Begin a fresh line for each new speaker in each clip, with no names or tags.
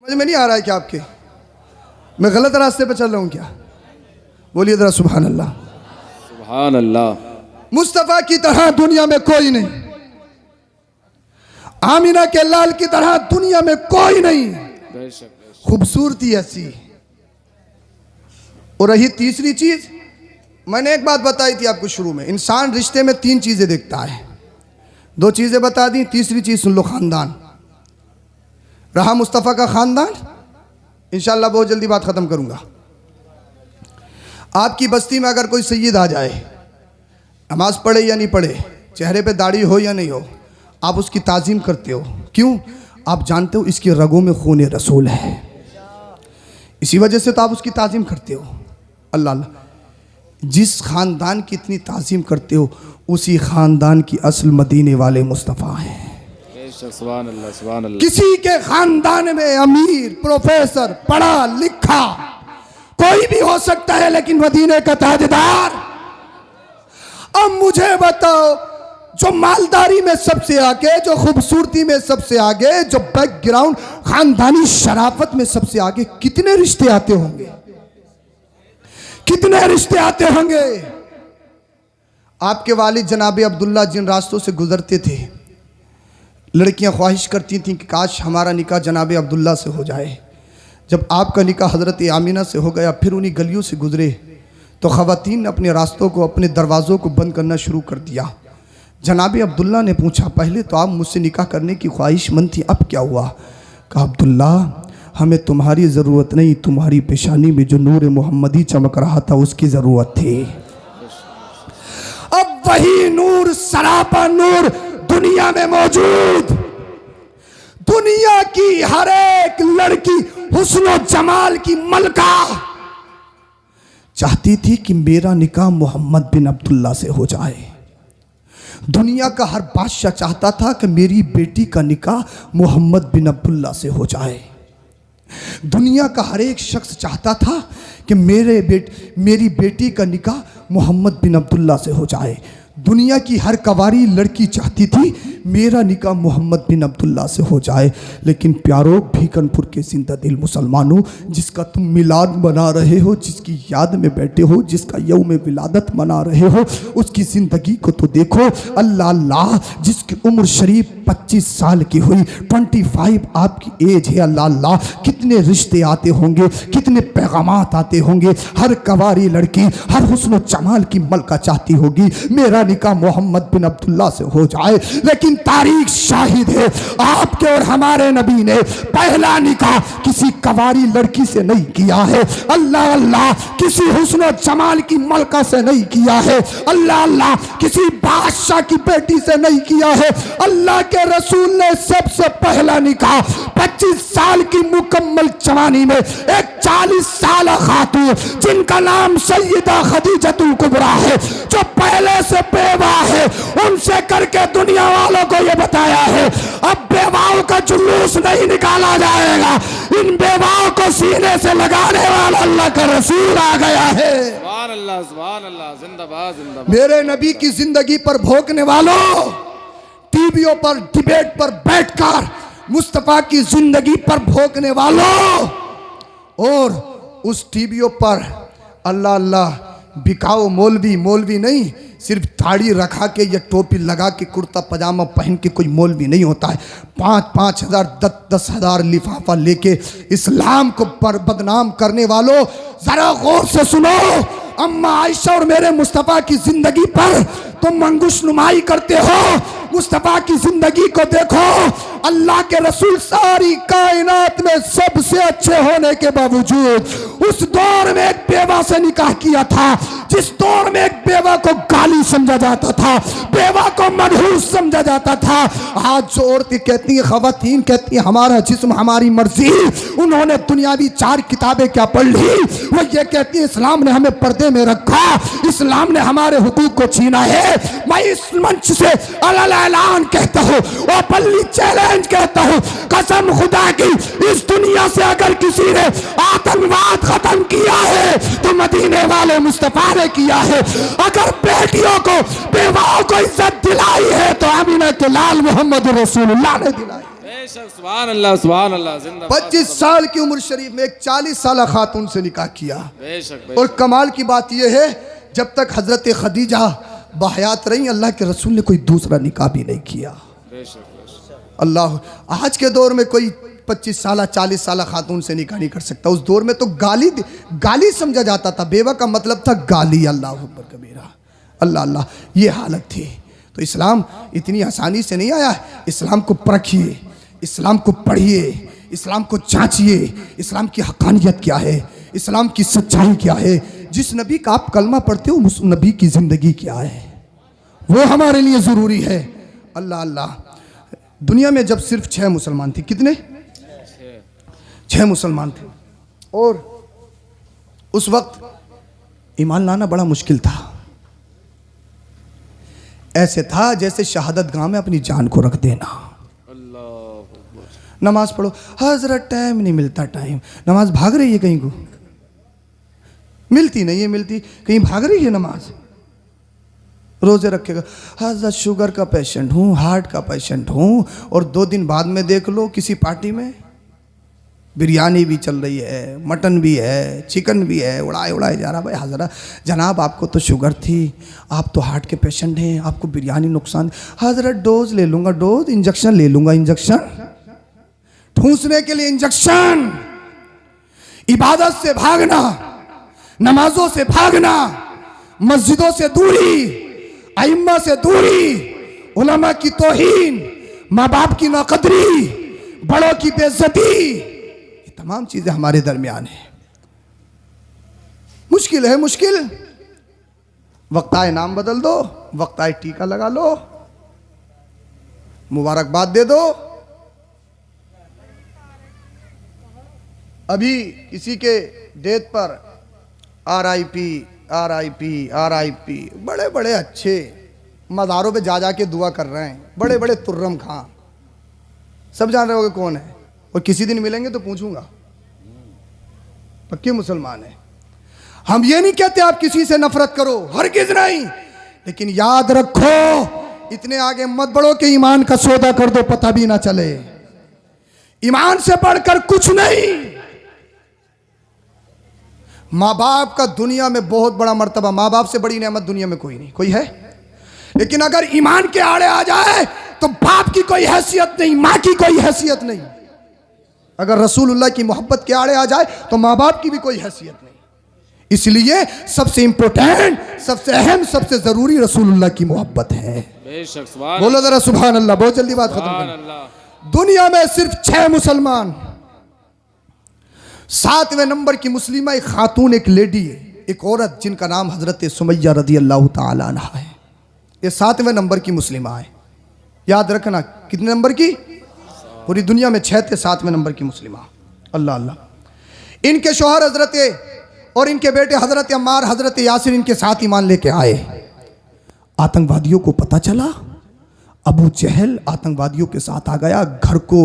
समझ में नहीं आ रहा है क्या आपके? मैं गलत रास्ते पर चल रहा हूँ क्या? बोलिए जरा सुभान अल्लाह।
सुभान अल्लाह।
मुस्तफा की तरह दुनिया में कोई नहीं, आमीना के लाल की तरह दुनिया में कोई नहीं। खूबसूरती ऐसी। और रही तीसरी चीज, मैंने एक बात बताई थी आपको शुरू में, इंसान रिश्ते में 3 चीजें देखता है। 2 चीजें बता दी, तीसरी चीज सुन लो, खानदान। रहा मुस्तफा का खानदान, इंशाअल्लाह बहुत जल्दी बात खत्म करूंगा। आपकी बस्ती में अगर कोई सैयद आ जाए, नमाज पढ़े या नहीं पढ़े, चेहरे पे दाढ़ी हो या नहीं हो, आप उसकी ताज़ीम करते हो। क्यों? आप जानते हो इसके रगों में खून रसूल है, इसी वजह से तो आप उसकी ताज़ीम करते हो। अल्लाह अल्लाह। जिस खानदान की इतनी ताज़ीम करते हो, उसी खानदान की असल मदीने वाले मुस्तफ़ा हैं।
सुभान अल्लाह, सुभान अल्लाह।
किसी के खानदान में अमीर, प्रोफेसर, पढ़ा लिखा कोई भी हो सकता है, लेकिन मदीने का ताजदार। अब मुझे बताओ, जो मालदारी में सबसे आगे, जो खूबसूरती में सबसे आगे, जो बैकग्राउंड खानदानी शराफत में सबसे आगे, कितने रिश्ते आते होंगे, कितने रिश्ते आते होंगे। आपके वालिद जनाब अब्दुल्ला जिन रास्तों से गुजरते थे, लड़कियां ख्वाहिश करती थीं कि काश हमारा निकाह जनाब अब्दुल्ला से हो जाए। जब आपका निकाह हज़रत आमीना से हो गया, फिर उन्हीं गलियों से गुजरे, तो ख़वातीन ने अपने रास्तों को, अपने दरवाज़ों को बंद करना शुरू कर दिया। जनाब अब्दुल्ला ने पूछा, पहले तो आप मुझसे निकाह करने की ख्वाहिशमंद थी, अब क्या हुआ? कहा, अब्दुल्ला हमें तुम्हारी ज़रूरत नहीं, तुम्हारी पेशानी में जो नूर मोहम्मदी चमक रहा था उसकी ज़रूरत थी। अब वही नूर, सरापा नूर दुनिया में मौजूद। दुनिया की हर एक लड़की हुस्न जमाल की मलका चाहती थी कि मेरा निकाह मोहम्मद बिन अब्दुल्ला से हो जाए। दुनिया का हर बादशाह चाहता था कि मेरी बेटी का निकाह मोहम्मद बिन अब्दुल्ला से हो जाए। दुनिया का हर एक शख्स चाहता था कि मेरी बेटी का निकाह मोहम्मद बिन अब्दुल्ला से हो जाए। दुनिया की हर कवारी लड़की चाहती थी मेरा निकाह मोहम्मद बिन अब्दुल्ला से हो जाए। लेकिन प्यारो, भीकनपुर के जिंदा दिल मुसलमानों, जिसका तुम मिलाद मना रहे हो, जिसकी याद में बैठे हो, जिसका यौम विलादत मना रहे हो, उसकी ज़िंदगी को तो देखो। अल्लाह अल्लाह, जिसकी उम्र शरीफ 25 साल की हुई, 25 आपकी एज है। अल्लाह अल्लाह, कितने रिश्ते आते होंगे, कितने पैगामात आते होंगे। हर कवारी लड़की, हर हुस्न जमाल की मलका चाहती होगी मेरा निकाह मोहम्मद बिन अब्दुल्ला से हो जाए। लेकिन तारीख शाहिद है, आपके और हमारे नबी ने पहला निकाह किसी कवारी लड़की से नहीं किया है। अल्लाह अल्लाह, किसी हुस्न जमाल की मलका से नहीं किया है। अल्लाह अल्लाह, किसी बादशाह की बेटी से नहीं किया है। अल्लाह के रसूल ने सबसे पहला निकाह 25 साल की मुकम्मल जवानी में एक 40 साल खातून, जिनका नाम सैयदा खदीजतुल कुबरा है, जो पहले से बेवा है, उनसे करके दुनिया वालों को ये बताया है अब बेवाओं का जुलूस नहीं निकाला जाएगा, इन बेवाओं को सीने से लगाने वाला अल्लाह का रसूल आ गया है।
सुभान अल्लाह, सुभान अल्लाह, जिंदाबाद जिंदाबाद।
मेरे नबी की जिंदगी पर भोंकने वालों, टीवियों पर डिबेट पर बैठकर मुस्तफा की जिंदगी पर भोंकने वालों, और उस टीवियों पर अल्लाह अल्लाह बिकाओ मौलवी, मौलवी नहीं, सिर्फ दाढ़ी रखा के या टोपी लगा के कुर्ता पजामा पहन के कोई मौलवी नहीं होता है। 5-5 हज़ार 10-10 हज़ार लिफाफा लेके इस्लाम को बदनाम करने वालों, जरा गौर से सुनो। अम्मा आयशा और मेरे मुस्तफ़ा की जिंदगी पर तुम अंगुश नुमाई करते हो। मुस्तफ़ा की जिंदगी को देखो। अल्लाह के रसूल सारी कायनात में सबसे अच्छे होने के बावजूद उस दौर में एक बेवा से निकाह किया था, जिस दौर में एक बेवा को गाली समझा जाता था, बेवा को मनहूस समझा जाता था। आज जो औरतें कहती हैं, खवातीन कहती हैं हमारा जिस्म हमारी मर्जी, उन्होंने दुनियावी 4 किताबें क्या पढ़ ली, वो ये कहती है इस्लाम ने हमें पर्दे में रखा, इस्लाम ने हमारे हुकूक को छीना है। मैं इस मंच से ऐलान कहता हूँ, ओपनली चैलेंज कहता हूँ, कसम खुदा की, इस दुनिया से अगर किसी ने आतंकवाद खत्म किया है तो मदीने वाले मुस्तफा ने किया है। अगर बेटियों को, बेवाओं को इज्जत दिलाई है तो आमीना के लाल मोहम्मद रसूलुल्लाह ने दिलाई।
बेशक सुभान अल्लाह जिंदाबाद
25 साल की उम्र शरीफ में एक 40 साल खातून से निकाह किया।
बेशक
और कमाल की बात यह है, जब तक हजरत खदीजा बहयात रही, अल्लाह के रसूल ने कोई दूसरा निकाह भी नहीं किया।
बेशक
अल्लाह, आज के दौर में कोई 25 साल 40 साल खातून से निकाह नहीं कर सकता। उस दौर में तो गाली समझा जाता था, बेवा का मतलब था गाली। अल्लाह अकबर कबीरा, अल्लाह अल्लाह, ये हालत थी। तो इस्लाम इतनी आसानी से नहीं आया। इस्लाम को परखिए, इस्लाम को पढ़िए, इस्लाम को जांचिए, इस्लाम की हक़ानियत क्या है, इस्लाम की सच्चाई क्या है। जिस नबी का आप कलमा पढ़ते हो उस नबी की ज़िंदगी क्या है, वो हमारे लिए ज़रूरी है। अल्लाह अल्लाह, दुनिया में जब सिर्फ 6 मुसलमान थे, कितने? 6 मुसलमान थे। और उस वक्त ईमान लाना बड़ा मुश्किल था। ऐसे था जैसे शहादत गाह में अपनी जान को रख देना। नमाज पढ़ो, हजरत टाइम नहीं मिलता। टाइम, नमाज भाग रही है कहीं को, मिलती नहीं है, मिलती कहीं भाग रही है नमाज। रोजे रखेगा, हजरत शुगर का पेशेंट हूँ, हार्ट का पेशेंट हूँ। और 2 दिन बाद में देख लो किसी पार्टी में बिरयानी भी चल रही है, मटन भी है, चिकन भी है, उड़ाए जा रहा। भाई हजरत जनाब, आपको तो शुगर थी, आप तो हार्ट के पेशेंट हैं, आपको बिरयानी नुकसान। हजरत डोज ले लूँगा, डोज, इंजेक्शन ले लूँगा, इंजेक्शन, ठूंसने के लिए इंजेक्शन। इबादत से भागना, नमाजों से भागना, मस्जिदों से दूरी, अइम्मा से दूरी, उलमा की तौहीन, माँ बाप की नाकदरी, बड़ों की बेइज्जती, तमाम चीजें हमारे दरमियान है। मुश्किल है, मुश्किल। वक्त आए नाम बदल दो, वक्त आए टीका लगा लो, मुबारकबाद दे दो। अभी किसी के डेथ पर RIP RIP RIP, बड़े बड़े अच्छे मज़ारों पे जा के दुआ कर रहे हैं, बड़े बड़े तुर्रम खां, सब जान रहे होगे कौन है। और किसी दिन मिलेंगे तो पूछूंगा, पक्के मुसलमान है। हम ये नहीं कहते आप किसी से नफरत करो, हरगिज़ नहीं, लेकिन याद रखो इतने आगे मत बढ़ो कि ईमान का सौदा कर दो, पता भी ना चले। ईमान से बढ़कर कुछ नहीं। माँ बाप का दुनिया में बहुत बड़ा मर्तबा, माँ बाप से बड़ी नेमत दुनिया में कोई नहीं, कोई है। लेकिन अगर ईमान के आड़े आ जाए तो बाप की कोई हैसियत नहीं, माँ की कोई हैसियत नहीं। अगर रसूलुल्लाह की मोहब्बत के आड़े आ जाए तो माँ बाप की भी कोई हैसियत नहीं। इसलिए सबसे इंपॉर्टेंट, सबसे अहम, सबसे जरूरी रसूलुल्लाह की मोहब्बत है।
बेशक सुभान,
बोलो जरा सुभान अल्लाह, बहुत जल्दी बात खत्म करें। दुनिया में सिर्फ 6 मुसलमान, 7वें नंबर की मुस्लिमा एक खातून, एक लेडी, एक औरत जिनका नाम हजरत सुमैया रदी अल्लाह ताला अन्हा है। ये 7वें नंबर की मुस्लिमा है। याद रखना, कितने नंबर की? पूरी दुनिया में 6 थे, 7वें नंबर की मुस्लिमा। अल्लाह अल्लाह। इनके शौहर हजरत और इनके बेटे हजरत अम्मार, हजरत यासिर इनके साथ ईमान लेके आए। आतंकवादियों को पता चला, अबू जहल आतंकवादियों के साथ आ गया, घर को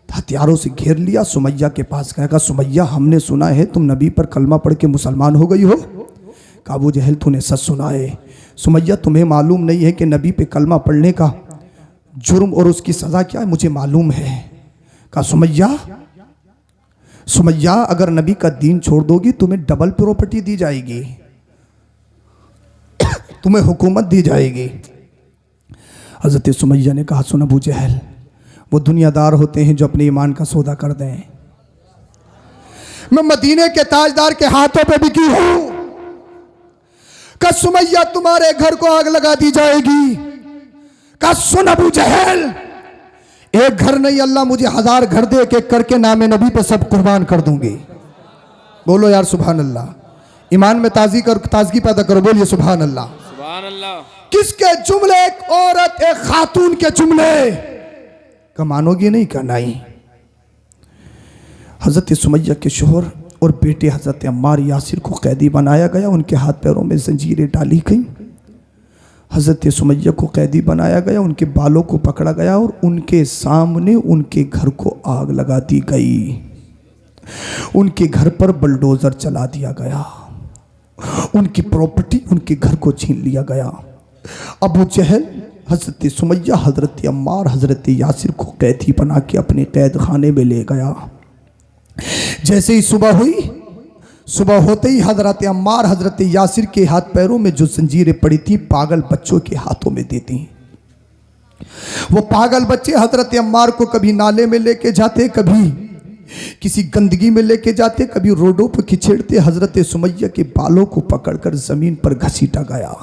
हथियारों से घेर लिया। सुमैया के पास गया, सुमैया हमने सुना है तुम नबी पर कलमा पढ़ के मुसलमान हो गई हो। कहा अबू जहल तूने सच सुना है। सुमैया तुम्हें मालूम नहीं है कि नबी पे कलमा पढ़ने का जुर्म और उसकी सज़ा क्या है? मुझे मालूम है। कहा सुमैया अगर नबी का दीन छोड़ दोगी तुम्हें डबल प्रॉपर्टी दी जाएगी, तुम्हें हुकूमत दी जाएगी। हज़रत सुमैया ने कहा सुन अबू जहल, वो दुनियादार होते हैं जो अपने ईमान का सौदा कर दें। मैं मदीने के ताजदार के हाथों पे बिकी हूं। का सुमैया तुम्हारे घर को आग लगा दी जाएगी। का सुन अबू जहल, एक घर नहीं अल्लाह मुझे 1000 घर दे, एक एक करके नामे नबी पे सब कुर्बान कर दूंगी। बोलो यार सुभान अल्लाह। ईमान में ताजगी पैदा करो, बोलिए सुभान अल्लाह।
सुभान अल्लाह।
किसके जुमले? एक औरत, एक खातून के जुमले का मानोगे नहीं का नहीं। हजरत सुमैया के शोहर और बेटे हजरत अम्मार यासिर को कैदी बनाया गया, उनके हाथ पैरों में जंजीरें डाली गई। हजरत सुमैया को कैदी बनाया गया, उनके बालों को पकड़ा गया और उनके सामने उनके घर को आग लगा दी गई। उनके घर पर बुलडोजर चला दिया गया, उनकी प्रॉपर्टी, उनके घर को छीन लिया गया। अबू जहल हज़रत सुमैया हज़रत अम्मार हज़रत यासिर को कैदी बना के अपने कैद खाने में ले गया। जैसे ही सुबह हुई, सुबह होते ही हज़रत अम्मार हज़रत यासिर के हाथ पैरों में जो जंजीरें पड़ी थी पागल बच्चों के हाथों में दे दी। वो पागल बच्चे हज़रत अम्मार को कभी नाले में लेके जाते, कभी किसी गंदगी में लेके जाते, कभी रोडों पर खिचेड़ते। हज़रत सुमैया के बालों को पकड़कर ज़मीन पर घसीटा गया।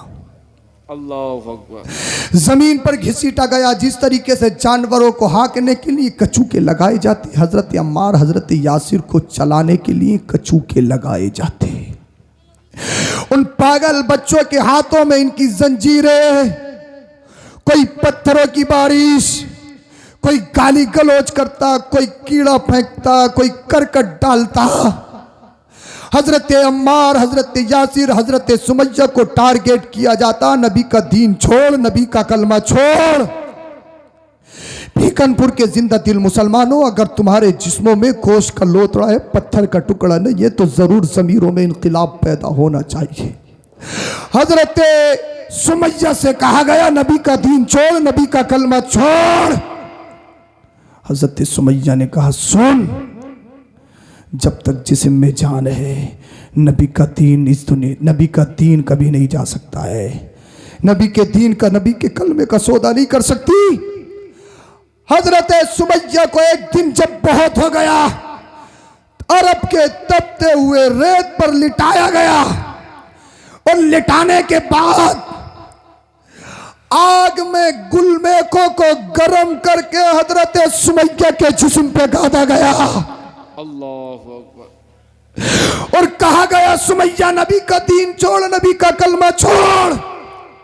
अल्लाहु अकबर।
जमीन पर घसीटा गया। जिस तरीके से जानवरों को हाँकने के लिए कचूके लगाए जाते, हज़रत अम्मार हज़रत यासिर को चलाने के लिए कचूके लगाए जाते। उन पागल बच्चों के हाथों में इनकी जंजीरें, कोई पत्थरों की बारिश, कोई गाली गलौज करता, कोई कीड़ा फेंकता, कोई करकट डालता। हज़रत अम्मार हज़रत यासिर हज़रत सुमैया को टारगेट किया जाता। नबी का दीन छोड़, नबी का कलमा छोड़। भीकनपुर के जिंदा दिल मुसलमानों, अगर तुम्हारे जिस्मों में गोश्त का लोथड़ा है, पत्थर का टुकड़ा नहीं है, तो जरूर ज़मीरों में इनकलाब पैदा होना चाहिए। हज़रत सुमैया से कहा गया नबी का दीन छोड़, नबी का कलमा छोड़। हज़रत सुमैया ने कहा सुन, जब तक जिस्म में जान है नबी का दीन इस दुनिया, नबी का दीन कभी नहीं जा सकता है। नबी के दीन का, नबी के कलमे का सौदा नहीं कर सकती। हजरत सुमैया को एक दिन जब बहुत हो गया, अरब के तपते हुए रेत पर लिटाया गया और लिटाने के बाद आग में गुलमेखों को गर्म करके हजरत सुमैया के जिस्म पे गादा गया।
अल्लाहु अकबर।
और कहा गया सुमैया नबी का दीन छोड़, नबी का कलमा छोड़।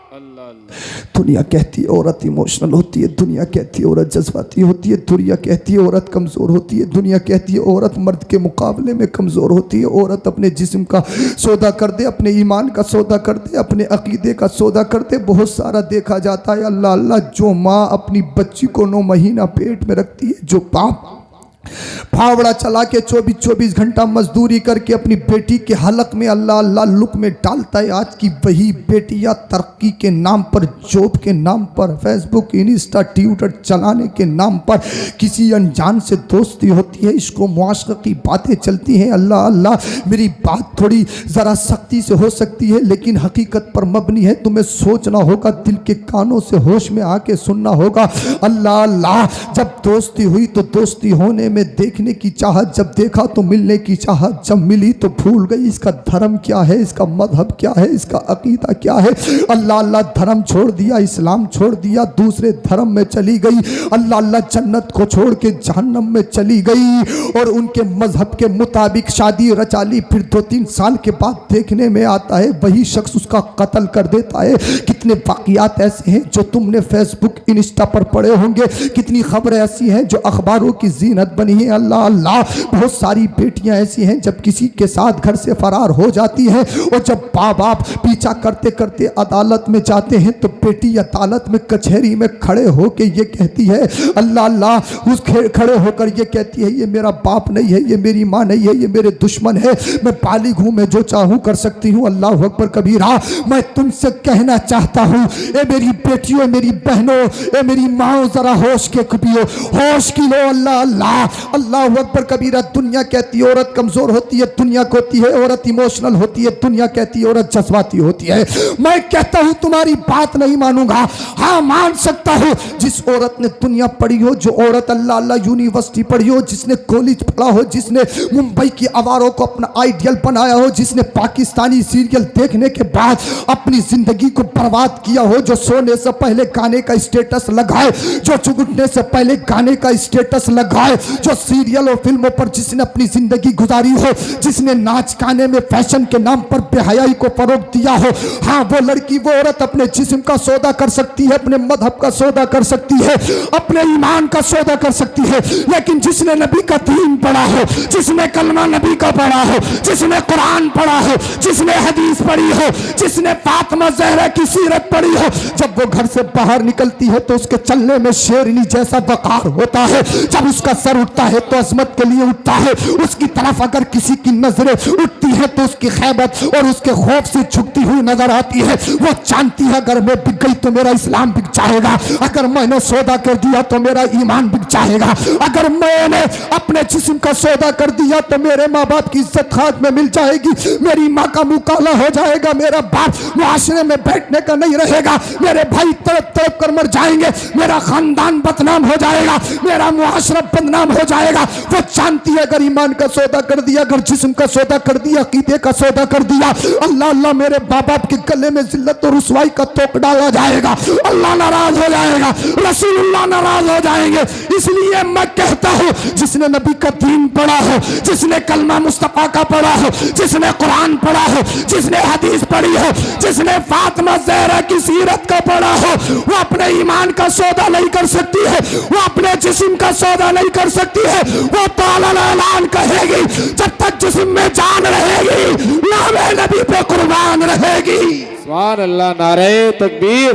अल्लाह अल्लाह।
दुनिया कहती है औरत इमोशनल होती है, दुनिया कहती है औरत जज्बाती होती है, दुनिया कहती है औरत कमज़ोर होती है, दुनिया कहती है औरत मर्द के मुकाबले में कमज़ोर होती है। औरत अपने जिस्म का सौदा कर दे, अपने ईमान का सौदा कर दे, अपने अकीदे का सौदा कर दे, बहुत सारा देखा जाता है। अल्लाह अल्लाह, जो माँ अपनी बच्ची को 9 महीना पेट में रखती है, जो बाप फावड़ा चला के 24-24 घंटा मजदूरी करके अपनी बेटी के हलक में अल्लाह अल्लाह लुक में डालता है, आज की वही बेटियां तरक्की के नाम पर, जॉब के नाम पर, फेसबुक इंस्टा ट्विटर चलाने के नाम पर किसी अनजान से दोस्ती होती है, इसको मुआशरे की बातें चलती हैं। अल्लाह अल्लाह, मेरी बात थोड़ी ज़रा सख्ती से हो सकती है लेकिन हकीकत पर मबनी है। तुम्हें सोचना होगा, दिल के कानों से होश में आके सुनना होगा। अल्लाह अल्लाह, जब दोस्ती हुई तो दोस्ती होने में देखने की चाहत, जब देखा तो मिलने की चाहत, जब मिली तो भूल गई इसका धर्म क्या है, इसका मजहब क्या है, इसका अकीदा क्या है। अल्लाह अल्लाह, धर्म छोड़ दिया, इस्लाम छोड़ दिया, दूसरे धर्म में चली गई। अल्लाह अल्लाह, जन्नत को छोड़ के जहन्नम में चली गई और उनके मजहब के मुताबिक शादी रचा ली। फिर 2-3 साल के बाद देखने में आता है वही शख्स उसका कत्ल कर देता है। कितने वाक़ियात ऐसे हैं जो तुमने फेसबुक इंस्टा पर पढ़े होंगे, कितनी खबरें ऐसी हैं जो अखबारों की जीनत बनी है। अल्लाह अल्लाह, बहुत सारी बेटियां ऐसी हैं जब किसी के साथ घर से फरार हो जाती हैं और जब माँ बाप पीछा करते करते अदालत में जाते हैं तो बेटी अदालत में कचहरी में खड़े होकर ये कहती है, अल्लाह अल्लाह, उस खड़े होकर ये कहती है ये मेरा बाप नहीं है, ये मेरी माँ नहीं है, ये मेरे दुश्मन है, मैं बालिग हूँ, मैं जो चाहूँ कर सकती हूँ। अल्लाह अकबर कबीरा। मैं तुमसे कहना चाहता हूँ, ए मेरी बेटियों, मेरी बहनों, ए मेरी माँ, जरा होश के पियो, होश की लो। अल्लाह अल्लाह, अल्लाह अकबर कबीरा। दुनिया कहती है औरत कमजोर होती है, दुनिया कहती है औरत इमोशनल होती है, दुनिया कहती है औरत जज्बाती होती है। मैं कहता हूं तुम्हारी बात नहीं मानूंगा। हाँ, मान सकता हूं जिस औरत ने दुनिया पढ़ी हो, जो औरत अल्लाह अल्लाह यूनिवर्सिटी पढ़ी हो, जिसने कॉलेज पढ़ा हो, जिसने मुंबई की आवारों को अपना आइडियल बनाया हो, जिसने पाकिस्तानी सीरियल देखने के बाद अपनी जिंदगी को बर्बाद किया हो, जो सोने से पहले गाने का स्टेटस लगाए, जो चुगुटने से पहले गाने का स्टेटस लगाए, जो सीरियल और फिल्मों पर जिसने अपनी जिंदगी गुजारी हो, जिसने नाच गाने में फैशन के नाम पर बेहयाई को फरोग दिया हो। हाँ, वो लड़की, वो औरत अपने जिस्म का सौदा कर सकती है, अपने मजहब का सौदा कर सकती है, अपने ईमान का सौदा कर सकती है, लेकिन जिसने नबी का दीन पढ़ा हो, जिसने कलमा नबी का पढ़ा हो, जिसने कुरान पढ़ा हो, जिसने हदीस पढ़ी हो, जिसने फातिमा ज़हरा की सीरत पढ़ी हो, जब वो घर से बाहर निकलती है तो उसके चलने में शेरनी जैसा वकार होता है। जब उसका सर उठता उठता है तो अजमत के लिए उठता है। उसकी तरफ अगर किसी की नजरें उठती है तो उसकी खैबत और उसके खौफ से झुकती हुई नजर आती है। वो जानती है अगर मैं बिक गई तो मेरा इस्लाम बिक जाएगा, अगर मैंने सौदा कर दिया तो मेरा ईमान बिक जाएगा, अगर मैंने अपने जिस्म का सौदा कर दिया तो मेरे माँ बाप की इज्जत खाक में मिल जाएगी, मेरी माँ का मुंह काला हो जाएगा, मेरा बाप मुआशरे में बैठने का नहीं रहेगा, मेरे भाई तड़प तड़प कर मर जाएंगे, मेरा खानदान बदनाम हो जाएगा, मेरा मुआशरा बदनाम हो जाएगा। वो जानती है अगर ईमान का सौदा कर दिया, अगर जिस्म का सौदा कर दिया, अकीदे का सौदा कर दिया, अल्लाह अल्लाह मेरे बाप बाप के गले में जिल्लत और रुसवाई का तोप डाला जाएगा, अल्लाह नाराज हो जाएगा, रसूलुल्लाह नाराज हो जाएंगे। इसलिए मैं कहता हूं जिसने नबी का दीन पढ़ा हो, जिसने कलमा मुस्तफा का पढ़ा हो, जिसने कुरान पढ़ा हो, जिसने हदीस पढ़ी हो, जिसने फातिमा ज़हरा की सीरत का पढ़ा हो, वो अपने ईमान का सौदा नहीं कर सकती है, वो अपने जिस्म का सौदा नहीं कर सकती है। वो तो ऐलान कहेगी जब तक जिस्म में जान रहेगी नामे नबी पे कुर्बान रहेगी।
सुभान अल्लाह। नारे तकबीर,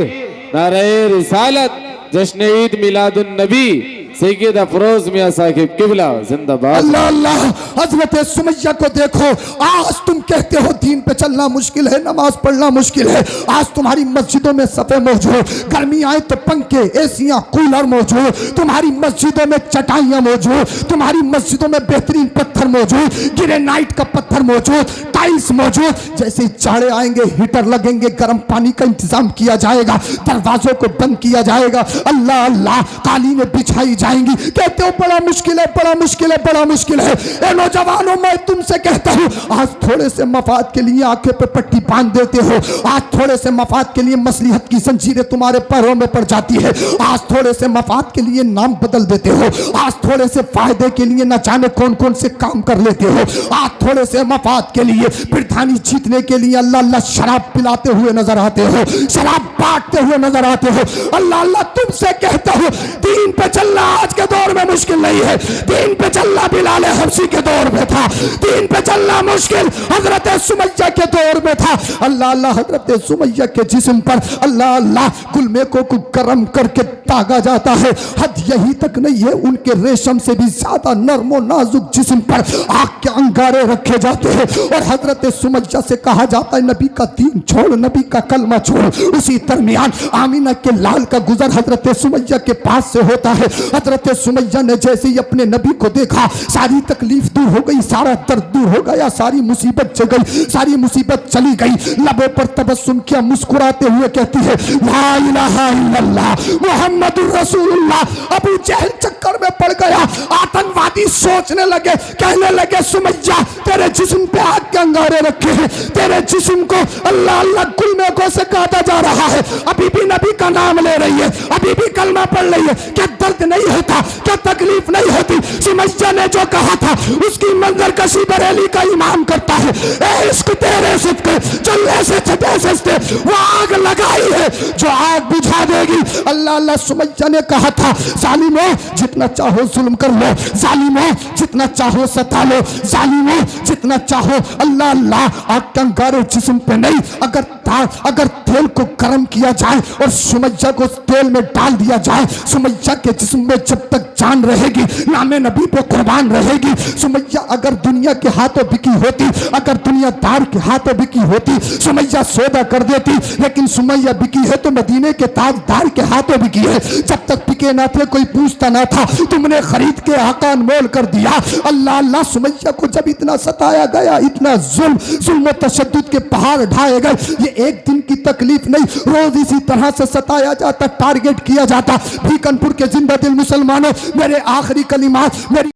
नारे रिसालत, जश्न ईद मिलादुन नबी, सैयद अफरोज मियां साहिब किबला जिंदाबाद।
अल्लाह अल्लाह। हजरत सुमैया को देखो, आज तुम कहते हो दीन पे चलना मुश्किल है, नमाज पढ़ना मुश्किल है, आज तुम्हारी मस्जिदों में सफे मौजूद, गर्मी आए तो पंखे, एसियां, कूलर मौजूद, तुम्हारी मस्जिदों में चटाइयां मौजूद, तुम्हारी मस्जिदों में बेहतरीन पत्थर मौजूद, ग्रेनाइट का पत्थर मौजूद, टाइल्स मौजूद। जैसे चाड़े आएंगे हीटर लगेंगे, गर्म पानी का इंतजाम किया जाएगा, दरवाजों को बंद किया जाएगा, अल्लाह अल्लाह कालीनें बिछाई जाएंगी। कहते हो बड़ा मुश्किल है, बड़ा मुश्किल है, बड़ा मुश्किल है। ए नौजवानों, मैं तुमसे कहता हूं आज थोड़े से मफाद के लिए आंखें पे पट्टी बांध देते हो, आज थोड़े से मफाद के लिए मसलिहत की जंजीरें तुम्हारे पैरों में पड़ जाती है, आज थोड़े से मफाद के लिए नाम बदल देते हो, आज थोड़े से फायदे के लिए न जाने कौन कौन से काम कर लेते हो, आज थोड़े से मफाद के लिए प्रधानी जीतने के लिए अल्लाह अल्लाह शराब पिलाते हुए नजर आते हो, शराब बांटते हुए नजर आते हो। अल्लाह अल्लाह तुमसे कहता हूं दीन पे चलना आज के दौर में मुश्किल नहीं है, दीन पे चलना बिलाल हबशी के दौर में था, दीन पे चलना मुश्किल हजरत सुमैया के दौर में था। अल्लाह अल्लाह हजरत सुमैया के जिस्म पर अल्लाह अल्लाह गुलमेकों को गर्म करके दागा जाता है। हद यही तक नहीं है, उनके रेशम से भी ज्यादा नर्म और नाजुक जिस्म पर आग के अंगारे रखे जाते हैं और हजरत सुमैया से कहा जाता है नबी का दीन छोड़, नबी का कलमा छोड़। उसी दरमियान आमीना के लाल का गुजर हजरत सुमैया के पास से होता है। हजरत सुमैया ने जैसे ही अपने नबी को देखा, सारी तकलीफ दूर हो गई, सारा दर्द दूर हो गया, सारी मुसीबत चल गई, सारी मुसीबत चली गई। लबों पर तबस्सुम किया, मुस्कुराते हुए कहती है ला इलाहा इल्लल्लाह मुहम्मदुर रसूलुल्लाह। अबू जहल चक्कर में पड़ गया, आतंकवादी सोचने लगे, कहने लगे सुमैया तेरे जिस्म पे आग के अंगारे रखे हैं, तेरे जिस्म को अल्लाह अल्लाह गुलमेकों से काटा जा रहा है, अभी भी नबी का नाम ले रही है, अभी भी कलमा पढ़ रही है, क्या दर्द नहीं होता, क्या तकलीफ नहीं होती? सुमैया ने जो कहा था उसकी मंजर कशी बरेली का इमाम करता है। ए इश्क तेरे सिद्के चलने से छठे सस्ते, वो आग लगाई है जो आग बुझा देगी। अल्लाह अल्लाह सुमैया ने कहा था जालिमों जितना चाहो जुल्म कर लो, जालिमों जितना चाहो सता लो, जालिमों जितना चाहो अल्लाह अल्लाह आग के अंगारे जिस्म पे नहीं। अगर तेल को गर्म किया जाए और सुमैया को तेल में डाल दिया जाए, सुमैया के जिस्म में जब तक जान रहेगी नामे नबी पे कुर्बान रहेगी। सुमैया अगर दुनिया के हाथों बिकी होती, अगर दुनियादार के हाथों बिकी होती, सुमैया सौदा कर देती, लेकिन सुमैया बिकी है तो मदीने के ताजदार के हाथों बिकी है। जब तक बिके ना थे कोई पूछता ना था, तुमने खरीद के आका अनमोल कर दिया। अल्लाह अल्लाह सुमैया को जब इतना सताया गया, इतना जुल्म तशद्दुद के पहाड़ ढाए गए, ये एक दिन की तकलीफ नहीं, रोज इसी तरह से सताया जाता, टारगेट किया जाता। भीकनपुर के जिंदा दिल मुसलमानों, मेरे आखिरी कलिमात मेरी